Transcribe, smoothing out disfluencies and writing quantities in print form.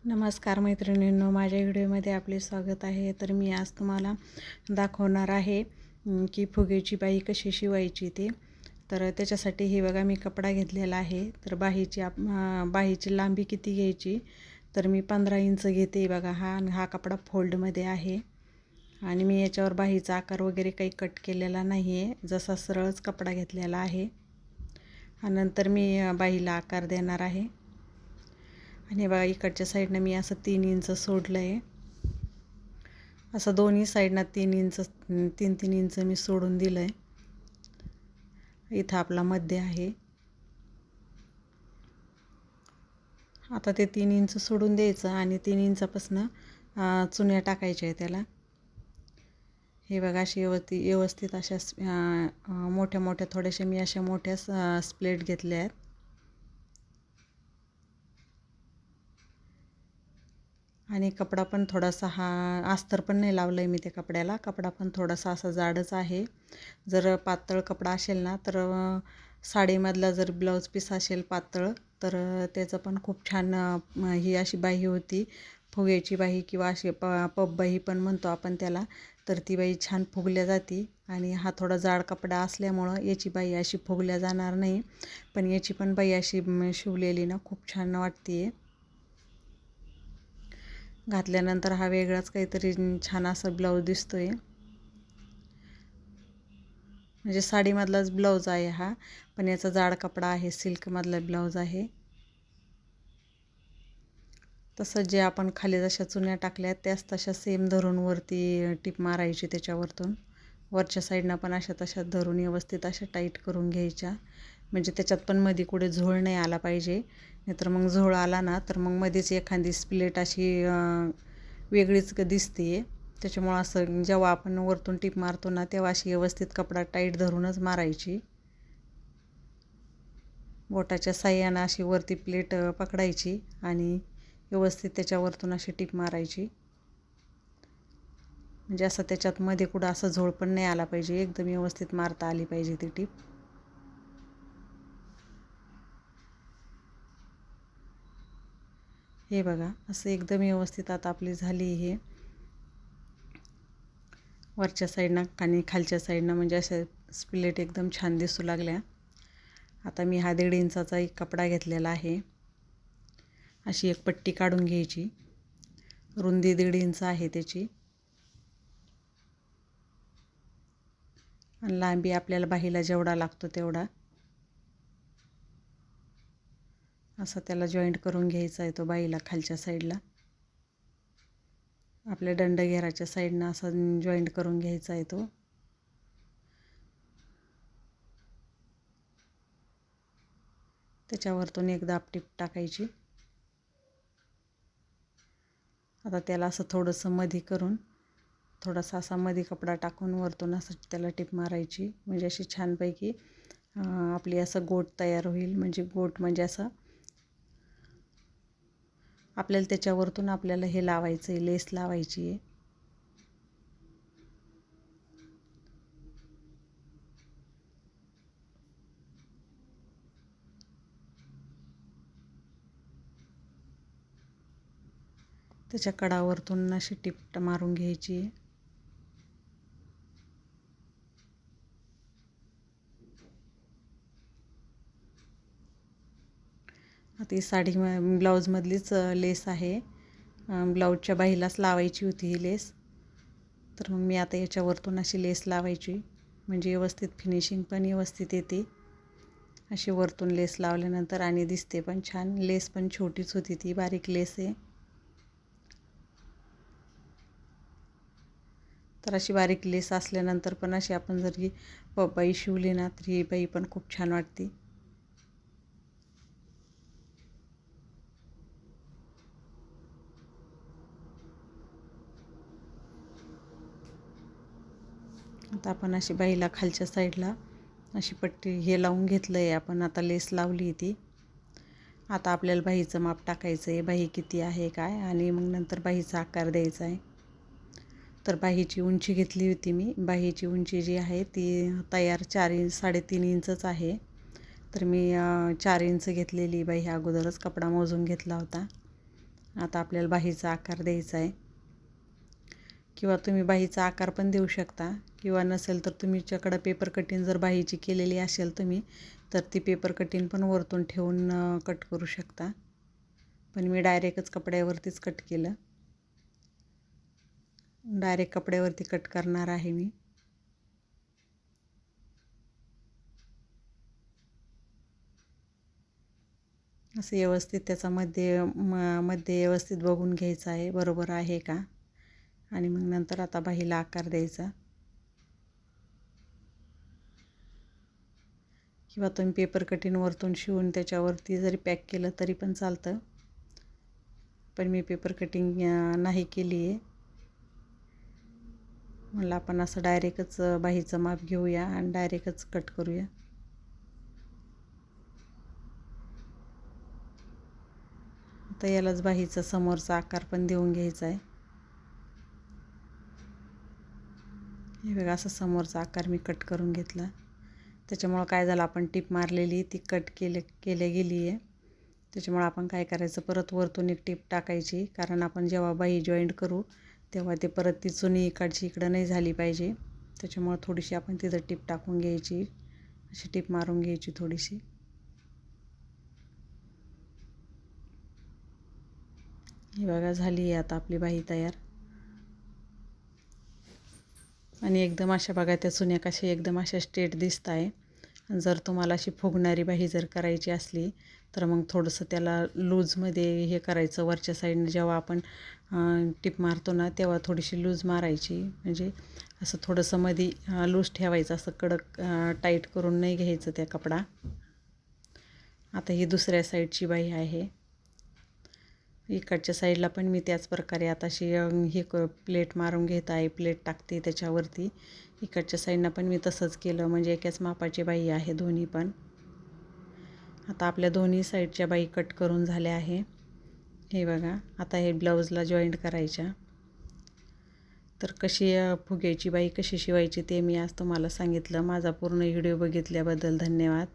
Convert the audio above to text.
नमस्कार मैत्रिणींनो, माझ्या व्हिडिओमध्ये आपले स्वागत आहे. तर मी आज तुम्हाला दाखवणार आहे की फुगेची बाही कशी शिवायची ते. तर त्याच्यासाठी हे बघा, मी कपडा घेतलेला आहे. तर बाहीची लांबी किती घ्यायची, तर मी 15 इंच घेते बघा. हा कपडा फोल्डमध्ये आहे आणि मी याच्यावर बाहीचा आकार वगैरे काही कट केलेला नाही आहे, जसा सरळच कपडा घेतलेला आहे. आणि नंतर मी बाहीला आकार देणार आहे. आणि बघा, इकडच्या साईडनं मी असं 3 इंच सोडलं आहे. असं दोन्ही साईडनं 3 इंच मी सोडून दिलं आहे. इथं आपला मध्य आहे. आता ते 3 इंच सोडून द्यायचं आणि 3 इंचापासून चुन्या टाकायच्या आहे त्याला. हे बघा, अशी व्यवस्थित अशा मोठ्या मोठ्या थोड्याशा मी अशा मोठ्या स्प्लेट घेतल्या आहेत. आणि कपडा पण थोडासा अस्तर पण नाही लावलं आहे मी त्या कपड्याला. कपडा पण थोडासा असा जाडच आहे. जर पातळ कपडा असेल ना, तर साडीमधला जर ब्लाऊज पीस असेल पातळ, तर त्याचं पण खूप छान ही अशी बाही होती, फुग्याची बाही किंवा अशी पब बाही पण म्हणतो आपण त्याला. तर ती बाही छान फुगल्या जाते. आणि हा थोडा जाड कपडा असल्यामुळं याची बाही अशी फुगल्या जाणार नाही. पण याची पण बाही अशी शिवलेली ना खूप छान वाटते. घातल्यानंतर हा वेगळाच काहीतरी छान असा ब्लाऊज दिसतोय. म्हणजे साडीमधलाच ब्लाऊज आहे हा, पण याचा जाड कपडा आहे, सिल्कमधला ब्लाऊज आहे. तसं जे आपण खाली जशा चुन्या टाकल्या त्याच तशा सेम धरून वरती टिप मारायची त्याच्यावरतून. वरच्या साईडनं पण अशा तशा धरून व्यवस्थित अशा टाईट करून घ्यायच्या. म्हणजे त्याच्यात पण मध्ये कुठे झोळ नाही आला पाहिजे. नाहीतर मग झोळ आला ना, तर मग मध्येच एखादी स्प्लेट अशी वेगळीच दिसते. त्याच्यामुळं असं जेव्हा आपण वरतून टिप मारतो ना, तेव्हा अशी व्यवस्थित कपडा टाईट धरूनच मारायची. बोटाच्या साह्यानं अशी वरती प्लेट पकडायची आणि व्यवस्थित त्याच्यावरतून अशी टिप मारायची. म्हणजे असं त्याच्यात मध्ये कुठं असं झोळ पण नाही आला पाहिजे. एकदम व्यवस्थित मारता आली पाहिजे ती टिप. हे बघा, असं एकदम व्यवस्थित आता आपली झाली. हे वरच्या साईडनं आणि खालच्या साईडनं म्हणजे अशा स्प्लेट एकदम छान दिसू लागल्या. आता मी हा 1.5 इंचाचा एक कपडा घेतलेला आहे. अशी एक पट्टी काढून घ्यायची. रुंदी 1.5 इंच आहे त्याची आणि लांबी आपल्याला बाहीला जेवढा लागतो तेवढा. असं त्याला जॉईंट करून घ्यायचा आहे तो बाहीला खालच्या साईडला. आपल्या दंडघेराच्या साईडनं असा जॉईंट करून घ्यायचा आहे तो. त्याच्यावरतून एक दाब टिप टाकायची. आता त्याला असं थोडंसं मध्ये करून, थोडासा असा मध्ये कपडा टाकून वरतून असं त्याला टिप मारायची. म्हणजे अशी छानपैकी आपली असं गोट तयार होईल. म्हणजे गोट म्हणजे असं आपल्याला त्याच्यावरतून आपल्याला हे लावायचं आहे, लेस लावायची आहे. त्याच्या कडावरतून अशी टिप मारून घ्यायची आहे. आता ही साडी ब्लाऊजमधलीच लेस आहे. ब्लाऊजच्या बाहीलाच लावायची होती ही लेस. तर मग मी आता याच्यावरतून अशी लेस लावायची, म्हणजे व्यवस्थित फिनिशिंग पण व्यवस्थित येते. अशी वरतून लेस लावल्यानंतर आणि दिसते पण छान. लेस पण छोटीच होती, ती बारीक लेस आहे. तर अशी बारीक लेस असल्यानंतर पण अशी आपण जर ही बाही शिवली ना, तर ही बाही पण खूप छान वाटते. आता आपण अशी बाहीला खालच्या साईडला अशी पट्टी हे लावून घेतलं आहे आपण. आता लेस लावली ती. आता आपल्याला बाहीचं माप टाकायचं आहे, बाही किती आहे काय, आणि मग नंतर बाहीचा आकार द्यायचा आहे. तर बाहीची उंची घेतली होती मी. बाहीची उंची जी आहे ती तयार 3.5 इंचच आहे. तर मी 4 इंच घेतलेली बाही, अगोदरच कपडा मोजून घेतला होता. आता आपल्याला बाहीचा आकार द्यायचा आहे, किंवा तुम्ही बाहीचा आकार पण देऊ शकता, किंवा नसेल तर तुमच्याकडं पेपर कटिंग जर बाहीची केलेली असेल तुम्ही, तर ती पेपर कटिंग पण वरतून ठेवून कट करू शकता. पण मी डायरेक्टच कपड्यावरतीच कट केलं. डायरेक्ट कपड्यावरती कट करणार आहे मी. असं व्यवस्थित त्याचा मध्ये व्यवस्थित बघून घ्यायचं आहे, बरोबर आहे का. आणि मग नंतर आता बाहीला आकार द्यायचा. किंवा तुम्ही पेपर कटिंग वरतून शिवून त्याच्यावरती जरी पॅक केलं तरी पण चालतं. पण मी पेपर कटिंग नाही केली आहे. म्हणलं आपण असं डायरेक्टच बाहीचं माप घेऊया आणि डायरेक्टच कट करूया. आता यालाच बाहीचा समोरचा आकार पण देऊन घ्यायचा आहे. हे बघा, असं समोरचा आकार मी कट करून घेतला. त्याच्यामुळं काय झालं, आपण टिप मारलेली ती कट केल्या गेली आहे. त्याच्यामुळं आपण काय करायचं, परत वरतून एक टिप टाकायची, कारण आपण जेव्हा बाही जॉईंट करू तेव्हा ते परत ती चुनी इकडची इकडं नाही झाली पाहिजे. त्याच्यामुळं थोडीशी आपण तिथं टिप टाकून घ्यायची, अशी टिप मारून घ्यायची थोडीशी. ही बघा, झाली आहे आता आपली बाही तयार. आणि एकदम अशा बघा त्या चुन्या कशा एकदम अशा स्ट्रेट दिसत आहे. जर तुम्हाला अशी फुगणारी बाही जर करायची असली तर मग थोडंसं त्याला लूजमध्ये हे करायचं. वरच्या साईडने जेव्हा आपण टिप मारतो ना तेव्हा थोडीशी लूज मारायची, म्हणजे असं थोडंसं मध्ये लूज ठेवायचं, असं कडक टाईट करून नाही घ्यायचं त्या कपडा. आता ही दुसऱ्या साईडची बाही आहे. इकडच्या साईडला पण मी त्याच प्रकारे आता अशी हे प्लेट मारून घेत आहे, प्लेट टाकते त्याच्यावरती. इकडच्या साईडनं पण मी तसंच केलं, म्हणजे एकाच मापाची बाही आहे दोन्ही पण. आता आपल्या दोन्ही साईडच्या बाही कट करून झाल्या आहे. हे बघा, आता हे ब्लाऊजला जॉईंट करायच्या. तर कशी फुग्याची बाही कशी शिवायची ते मी आज तुम्हाला सांगितलं. माझा पूर्ण व्हिडिओ बघितल्याबद्दल धन्यवाद.